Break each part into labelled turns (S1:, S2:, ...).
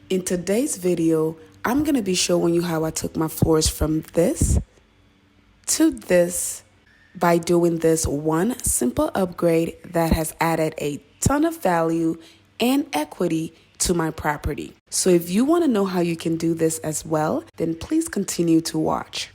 S1: In today's video, I'm going to be showing you how I took my floors from this to this by doing this one simple upgrade that has added a ton of value and equity to my property. So if you want to know how you can do this as well, then please continue to watch.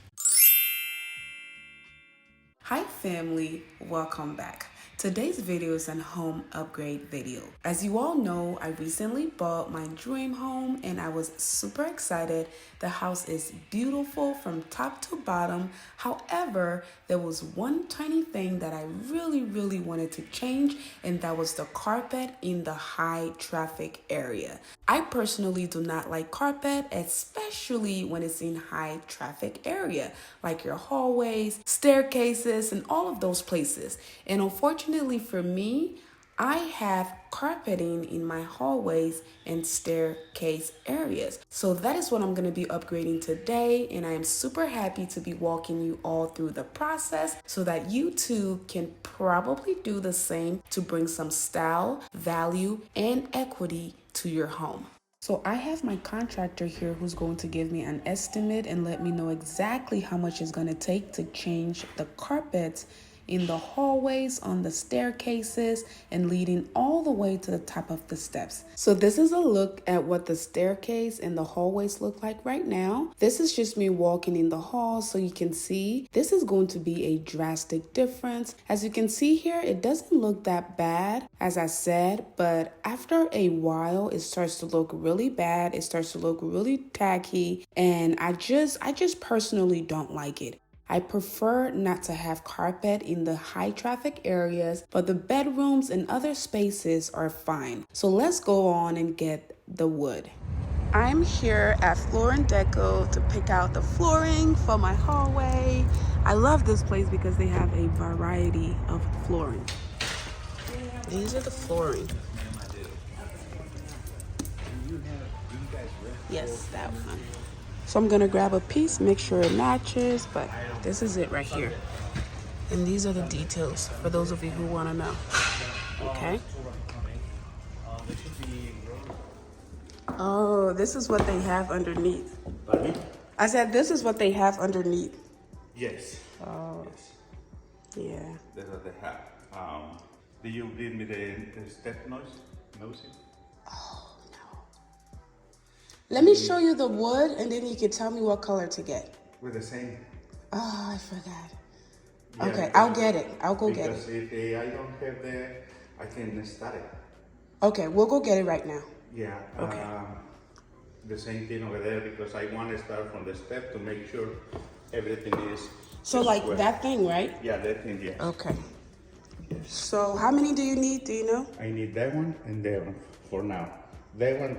S1: Hi family, welcome back. Today's video is a home upgrade video. As you all know, I recently bought my dream home and I was super excited. The house is beautiful from top to bottom. However, there was one tiny thing that I really wanted to change, and that was the carpet in the high traffic area. I personally do not like carpet, especially when it's in high traffic area, like your hallways, staircases, and all of those places. And unfortunately for me, I have carpeting in my hallways and staircase areas. So that is what I'm going to be upgrading today, and I am super happy to be walking you all through the process so that you too can probably do the same to bring some style, value, and equity to your home. So I have my contractor here who's going to give me an estimate and let me know exactly how much it's going to take to change the carpets in the hallways, on the staircases, and leading all the way to the top of the steps. So this is a look at what the staircase and the hallways look like right now. This is just me walking in the hall, so you can see this is going to be a drastic difference. As you can see here, it doesn't look that bad, as I said, but after a while, it starts to look really bad. It starts to look really tacky, and I just personally don't like it. I prefer not to have carpet in the high traffic areas, but the bedrooms and other spaces are fine. So let's go on and get the wood. I'm here at Floor & Deco to pick out the flooring for my hallway. I love this place because they have a variety of flooring. These are the flooring. Yes, that one. So I'm gonna grab a piece, make sure it matches, but this is it right here. And these are the details for those of you who wanna know, okay? Oh, this is what they have underneath.
S2: Pardon me?
S1: I said this is what they have underneath.
S2: Yes.
S1: Oh,
S2: Yes.
S1: yeah.
S2: That's what they have. Did you give me the step noise? Nosy?
S1: Oh, no. Let me show you the wood and then you can tell me what color to get.
S2: With the same.
S1: Oh, I forgot.
S2: Yeah,
S1: Okay, I'll get it. I'll go get
S2: because
S1: it.
S2: if I don't have I can start it.
S1: Okay, we'll go get it right now.
S2: Yeah.
S1: Okay.
S2: The same thing over there, because I want to start from the step to make sure everything is.
S1: So
S2: just
S1: like
S2: well.
S1: that thing, right?
S2: Yeah, that thing, yes.
S1: Okay.
S2: Yes.
S1: So how many do you need? Do you know?
S2: I need that one and that one for now. That one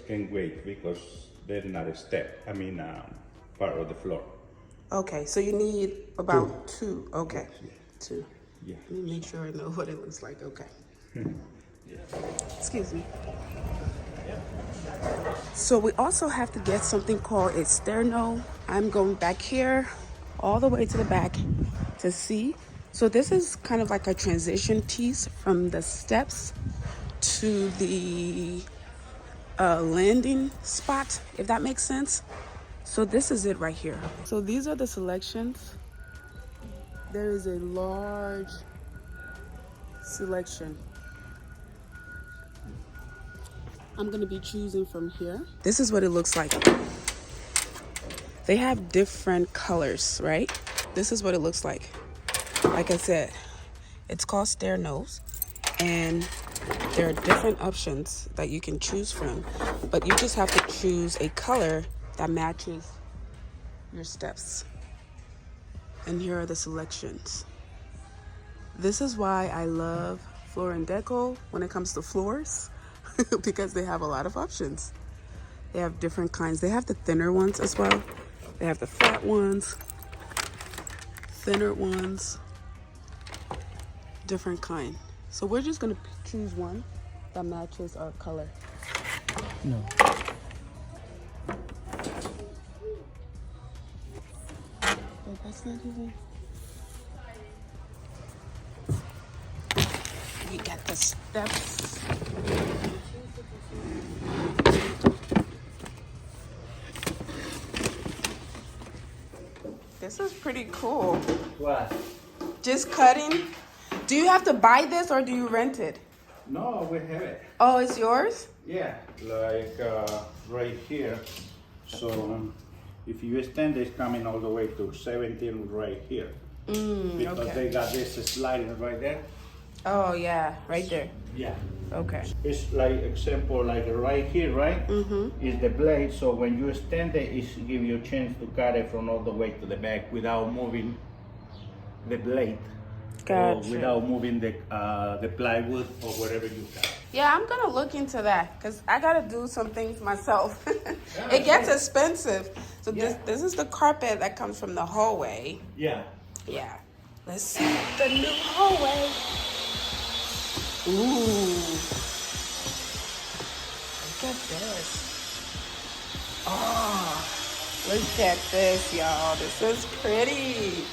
S2: can wait because they're not a step. I mean, part of the floor.
S1: Okay, so you need about two. Okay,
S2: Yes,
S1: two.
S2: yeah.
S1: Let me make sure I know what it looks like. Okay.
S2: Yeah.
S1: Excuse me. So we also have to get something called a sterno. I'm going back here all the way to the back to see. So this is kind of like a transition piece from the steps to the landing spot, if that makes sense. So this is it right here. So these are the selections. There is a large selection. I'm gonna be choosing from here. This is what it looks like. They have different colors, right? This is what it looks like. Like I said, it's called Sternos, and there are different options that you can choose from, but you just have to choose a color that matches your steps. And here are the selections. This is why I love Floor & Deco when it comes to floors, because they have a lot of options. They have different kinds. They have the thinner ones as well. They have the flat ones, thinner ones, different kind. So we're just gonna choose one that matches our color.
S3: No.
S1: But that's not even. We got the steps. This is pretty cool.
S2: What?
S1: Just cutting. Do you have to buy this or do you rent it?
S2: No, we have it.
S1: Oh, it's yours?
S2: Yeah, like right here. So if you extend, it's coming all the way to 17 right here. Because
S1: okay.
S2: they got this sliding right there.
S1: Oh, yeah, right there.
S2: Yeah.
S1: Okay.
S2: It's like example, like right here, right? Is the blade. So when you extend it, it give you a chance to cut it from all the way to the back without moving the blade.
S1: Gotcha.
S2: Or without moving the plywood or whatever you cut.
S1: Yeah, I'm gonna look into that because I gotta do some things myself. It gets expensive. So this is the carpet that comes from the hallway.
S2: Yeah.
S1: Yeah. Let's see the new hallway. Ooh. Look at this. Oh, look at this, y'all. This is pretty.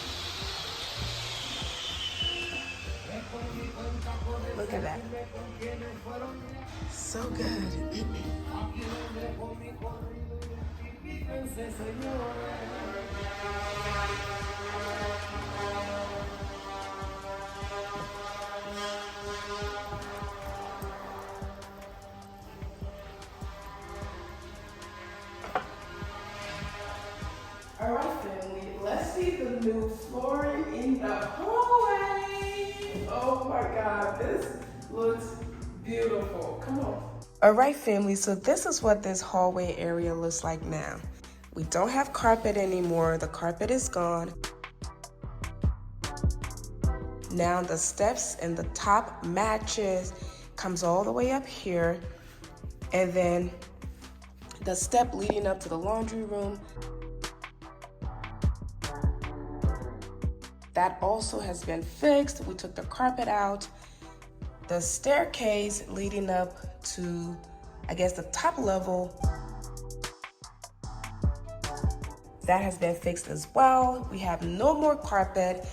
S1: Look at that. So good. All right, family, let's see the new flooring in the hallway. Oh my God, this looks beautiful. Come on. All right, family, so this is what this hallway area looks like now. We don't have carpet anymore. The carpet is gone. Now the steps and the top matches, comes all the way up here. And then the step leading up to the laundry room, that also has been fixed. We took the carpet out. The staircase leading up to, I guess, the top level, that has been fixed as well. We have no more carpet.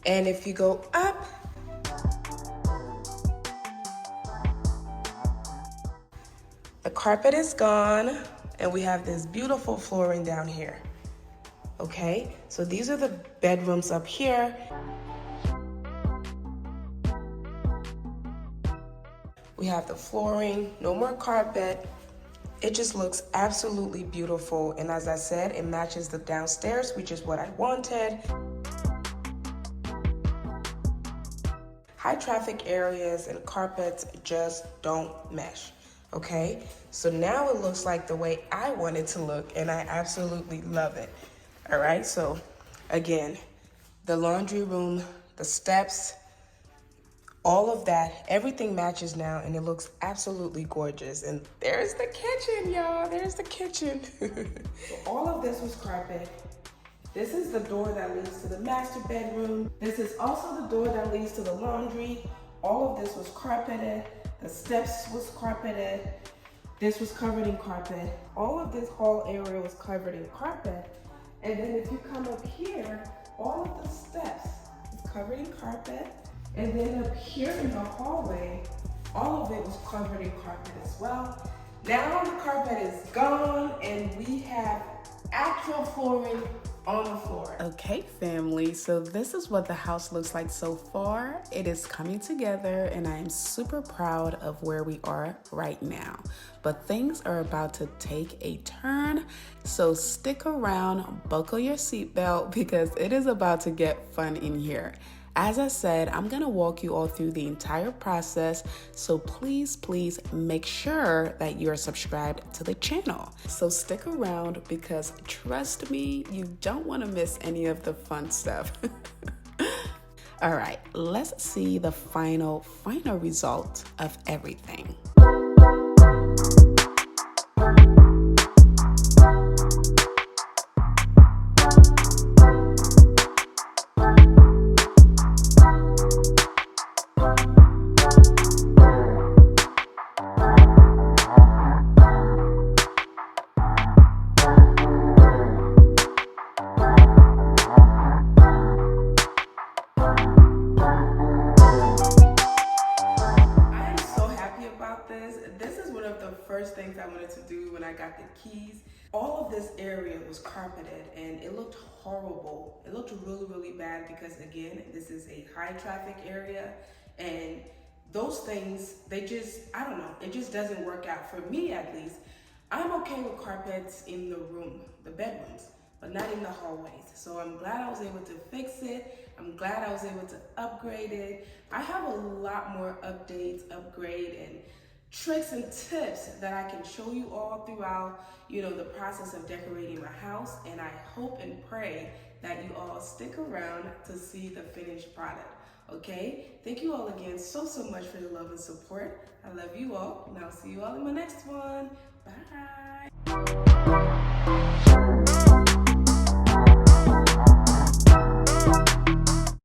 S1: And if you go up, the carpet is gone and we have this beautiful flooring down here. Okay, so these are the bedrooms up here. We have the flooring, no more carpet. It just looks absolutely beautiful. And as I said, it matches the downstairs, which is what I wanted. High traffic areas and carpets just don't mesh, okay? So now it looks like the way I want it to look, and I absolutely love it. All right, so again, the laundry room, the steps, all of that, everything matches now, and it looks absolutely gorgeous. And there's the kitchen, y'all. There's the kitchen. So all of this was carpet. This is the door that leads to the master bedroom. This is also the door that leads to the laundry. All of this was carpeted. The steps was carpeted. This was covered in carpet. All of this hall area was covered in carpet. And then if you come up here, all of the steps is covered in carpet. And then up here in the hallway, all of it was covered in carpet as well. Now the carpet is gone and we have actual flooring on the floor. Okay, family, so this is what the house looks like so far. It is coming together and I am super proud of where we are right now. But things are about to take a turn, so stick around, buckle your seatbelt because it is about to get fun in here. As I said, I'm gonna walk you all through the entire process, so please make sure that you're subscribed to the channel. So stick around because trust me, you don't wanna miss any of the fun stuff. All right, let's see the final result of everything. This is one of the first things I wanted to do when I got the keys. all of this area was carpeted and it looked horrible. It looked really, really bad because again, this is a high traffic area and those things, they just, I don't know, it just doesn't work out for me at least. I'm okay with carpets in the room, the bedrooms, but not in the hallways. So I'm glad I was able to fix it. I'm glad I was able to upgrade it. I have a lot more updates, upgrade, and tricks and tips that I can show you all throughout, the process of decorating my house. And I hope and pray that you all stick around to see the finished product. Okay? Thank you all again so much for your love and support. I love you all, and I'll see you all in my next one. Bye.